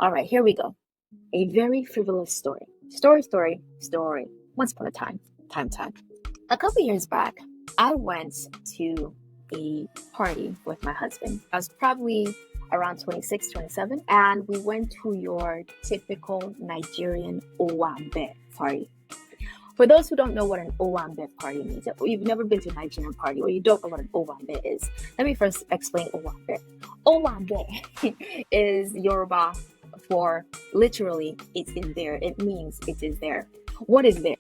All right, here we go. A very frivolous story. Story. Once upon a time. Time. A couple years back, I went to a party with my husband. I was probably around 26, 27, and we went to your typical Nigerian Owambe party. For those who don't know what an Owambe party means, or you've never been to a Nigerian party, or you don't know what an Owambe is, let me first explain Owambe. Owambe is Yoruba for literally it is there. It means it is there. What is there?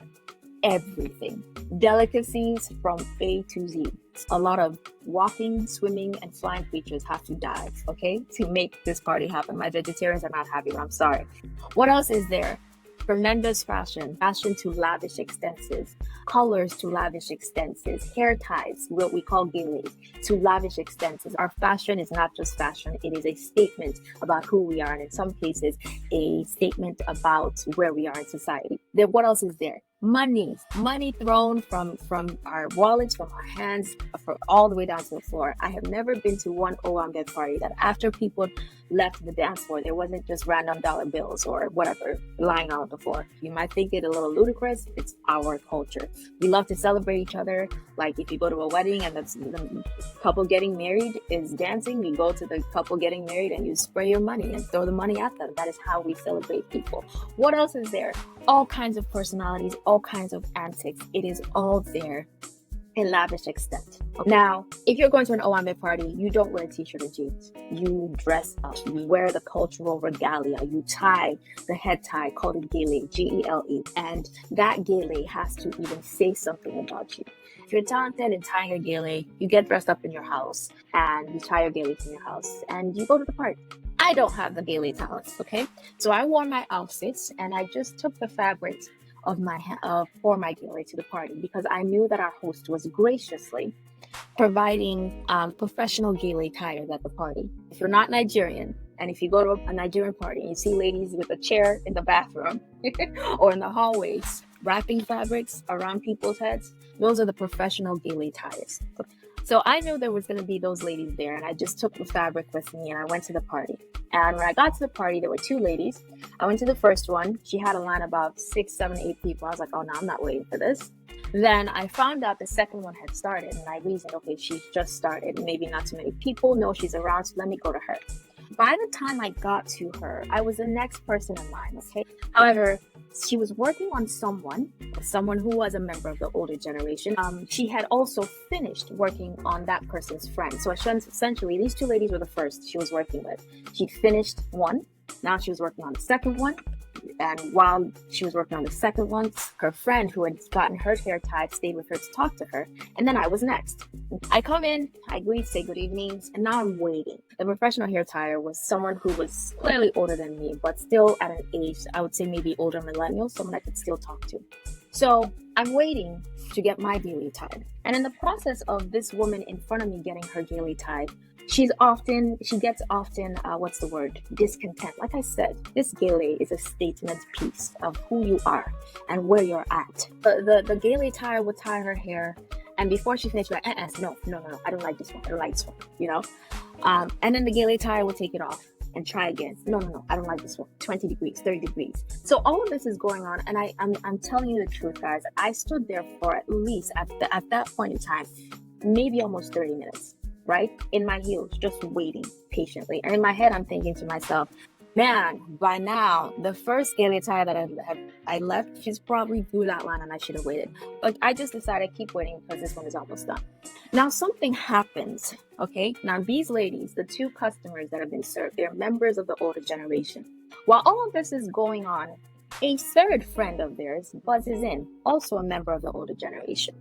Everything. Delicacies from A to Z. A lot of walking, swimming, and flying creatures have to die, okay, to make this party happen. My vegetarians are not happy, but I'm sorry. What else is there? Tremendous fashion to lavish extenses, colors to lavish extenses, hair ties, what we call gele, to lavish extenses. Our fashion is not just fashion, it is a statement about who we are, and in some cases, a statement about where we are in society. Then what else is there? Money thrown from our wallets, from our hands, all the way down to the floor. I have never been to one Owambe party that after people left the dance floor, there wasn't just random dollar bills or whatever lying on the floor. You might think it a little ludicrous. It's our culture. We love to celebrate each other. Like if you go to a wedding and the couple getting married is dancing, you go to the couple getting married and you spray your money and throw the money at them. That is how we celebrate people. What else is there? All kinds of personalities, all kinds of antics. It is all there in lavish extent. Now, if you're going to an Owambe party, you don't wear a t-shirt or jeans. You dress up. You wear the cultural regalia. You tie the head tie called a gele, Gele. And that gele has to even say something about you. If you're talented in tying a gele, you get dressed up in your house and you tie your gele in your house and you go to the party. I don't have the gele talents, okay? So I wore my outfits and I just took the fabrics of for my gele to the party because I knew that our host was graciously providing professional gele tires at the party. If you're not Nigerian, and if you go to a Nigerian party and you see ladies with a chair in the bathroom or in the hallways wrapping fabrics around people's heads, those are the professional gele tires. So I knew there was going to be those ladies there, and I just took the fabric with me and I went to the party. And when I got to the party, there were two ladies. I went to the first one. She had a line of about 6, 7, 8 people. I was like, oh, no, I'm not waiting for this. Then I found out the second one had started, and I reasoned, okay, she's just started. Maybe not too many people know she's around, so let me go to her. By the time I got to her, I was the next person in line, okay? However, she was working on someone who was a member of the older generation. She had also finished working on that person's friend. So essentially, these two ladies were the first she was working with. She'd finished one. Now she was working on the second one. And while she was working on the second one, her friend who had gotten her hair tied stayed with her to talk to her. And then I was next. I come in, I greet, say good evenings, and now I'm waiting. The professional hair tire was someone who was clearly older than me, but still at an age, I would say maybe older millennial, someone I could still talk to. So I'm waiting to get my gele tied. And in the process of this woman in front of me getting her gele tied, she gets often, discontent. Like I said, this gele is a statement piece of who you are and where you're at. The gele tire would tie her hair, and before she finished, like, no, I don't like this one, you know? And then the gele tire would take it off and try again. No, I don't like this one. 20 degrees, 30 degrees. So all of this is going on, and I'm telling you the truth, guys. I stood there for at least, at that point in time, maybe almost 30 minutes. Right? In my heels, just waiting patiently. And in my head, I'm thinking to myself, man, by now, the first gele tire that I left, she's probably through that line and I should have waited. But I just decided to keep waiting because this one is almost done. Now, something happens, okay? Now, these ladies, the two customers that have been served, they're members of the older generation. While all of this is going on, a third friend of theirs buzzes in, also a member of the older generation.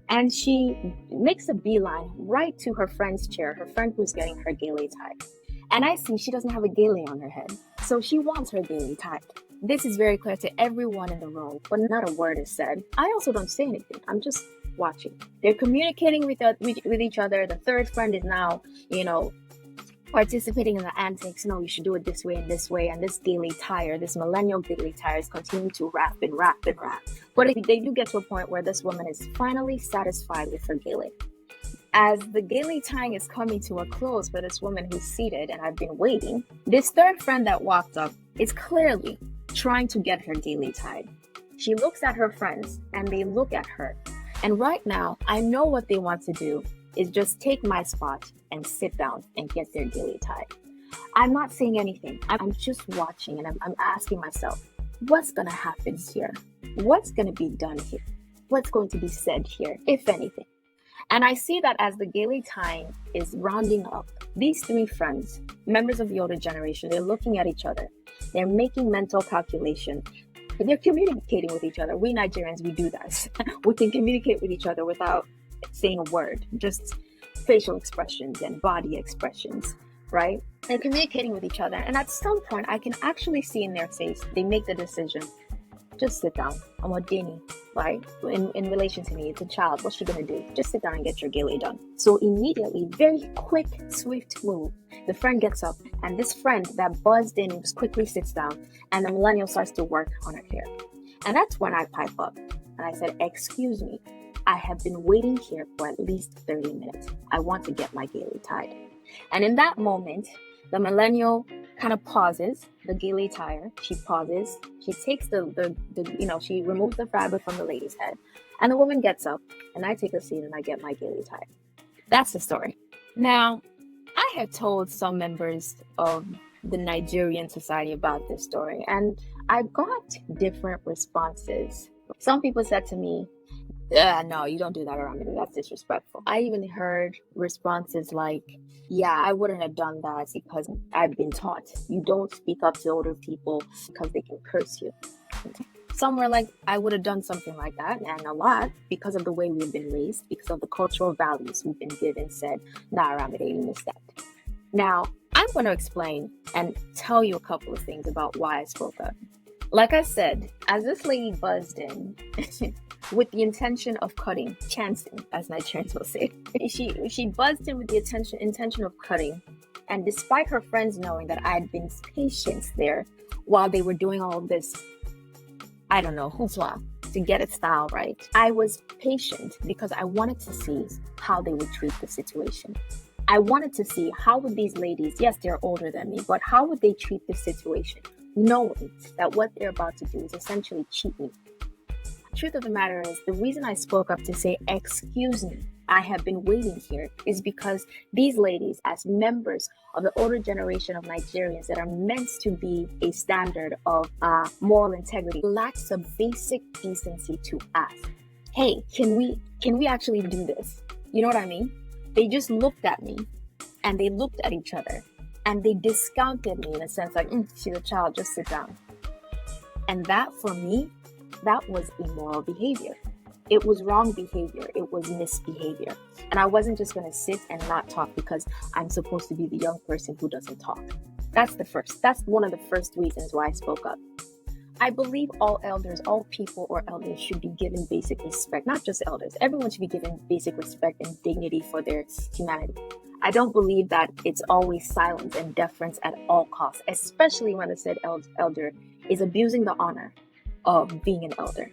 And she makes a beeline right to her friend's chair, her friend who's getting her gele tied. And I see she doesn't have a gele on her head, so she wants her gele tied. This is very clear to everyone in the room, but not a word is said. I also don't say anything. I'm just watching. They're communicating with each other. The third friend is now, participating in the antics. No, you should do it this way. And this gele tire, this millennial gele tires continue to wrap. But they do get to a point where this woman is finally satisfied with her gele. As the gele tying is coming to a close for this woman who's seated and I've been waiting, this third friend that walked up is clearly trying to get her Gele tied. She looks at her friends and they look at her. And right now, I know what they want to do is just take my spot and sit down and get their Gele tied. I'm not saying anything. I'm just watching and I'm asking myself, what's going to happen here? What's going to be done here? What's going to be said here, if anything? And I see that as the Gele time is rounding up, these three friends, members of the older generation, they're looking at each other. They're making mental calculations. They're communicating with each other. We Nigerians, we do that. We can communicate with each other without saying a word, just facial expressions and body expressions, right? They're communicating with each other. And at some point, I can actually see in their face, they make the decision, just sit down. I'm a Dini, right? In relation to me, it's a child. What's she going to do? Just sit down and get your Gele done. So immediately, very quick, swift move. The friend gets up, and this friend that buzzed in just quickly sits down, and the millennial starts to work on her hair. And that's when I pipe up, and I said, excuse me, I have been waiting here for at least 30 minutes. I want to get my Gele tied. And in that moment, the millennial kind of pauses, the Gele tire, she pauses, she takes she removes the fabric from the lady's head, and the woman gets up, and I take a seat and I get my Gele tied. That's the story. Now, I have told some members of the Nigerian society about this story, and I got different responses. Some people said to me, no, you don't do that around me. That's disrespectful. I even heard responses like, yeah, I wouldn't have done that because I've been taught you don't speak up to older people because they can curse you. Some were like, I would have done something like that, and a lot because of the way we've been raised, because of the cultural values we've been given, said, nah, Aramide, you missed that. Now, I'm going to explain and tell you a couple of things about why I spoke up. Like I said, as this lady buzzed in, with the intention of cutting, chancing, as Nigerians will say. She buzzed in with the intention of cutting, and despite her friends knowing that I had been patient there while they were doing all of this, I don't know, hoopla, to get it style right, I was patient because I wanted to see how they would treat the situation. I wanted to see how would these ladies, yes, they're older than me, but how would they treat the situation, knowing that what they're about to do is essentially cheat me. Truth of the matter is, the reason I spoke up to say, excuse me, I have been waiting here, is because these ladies, as members of the older generation of Nigerians that are meant to be a standard of moral integrity, lacks a basic decency to ask, hey, can we actually do this? You know what I mean? They just looked at me and they looked at each other and they discounted me in a sense like, she's a child, just sit down. And that for me, that was immoral behavior. It was wrong behavior. It was misbehavior. And I wasn't just going to sit and not talk because I'm supposed to be the young person who doesn't talk. That's one of the first reasons why I spoke up. I believe all elders, all people or elders should be given basic respect. Not just elders. Everyone should be given basic respect and dignity for their humanity. I don't believe that it's always silence and deference at all costs, especially when the said elder is abusing the honor of being an elder.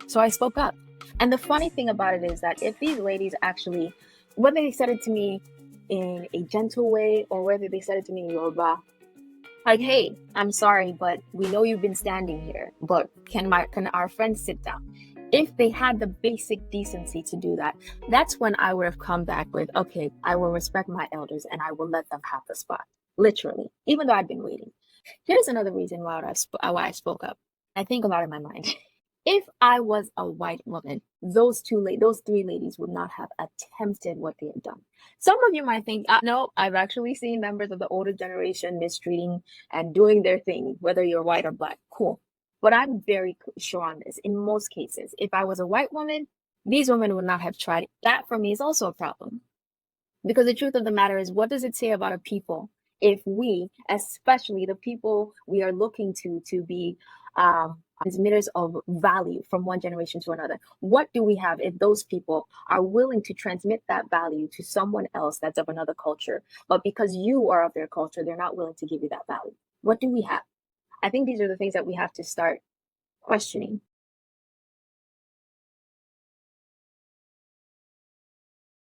So I spoke up. And the funny thing about it is that if these ladies actually, whether they said it to me in a gentle way or whether they said it to me in Yoruba, like, hey, I'm sorry, but we know you've been standing here, but can our friends sit down? If they had the basic decency to do that, that's when I would have come back with, okay, I will respect my elders and I will let them have the spot. Literally, even though I'd been waiting. Here's another reason why I spoke up. I think a lot in my mind. If I was a white woman, those three ladies would not have attempted what they had done. Some of you might think, no, I've actually seen members of the older generation mistreating and doing their thing, whether you're white or black. Cool. But I'm very sure on this. In most cases, if I was a white woman, these women would not have tried. That for me is also a problem. Because the truth of the matter is, what does it say about a people if we, especially the people we are looking to be transmitters of value from one generation to another, what do we have if those people are willing to transmit that value to someone else that's of another culture, but because you are of their culture, they're not willing to give you that value? What do we have? I think these are the things that we have to start questioning.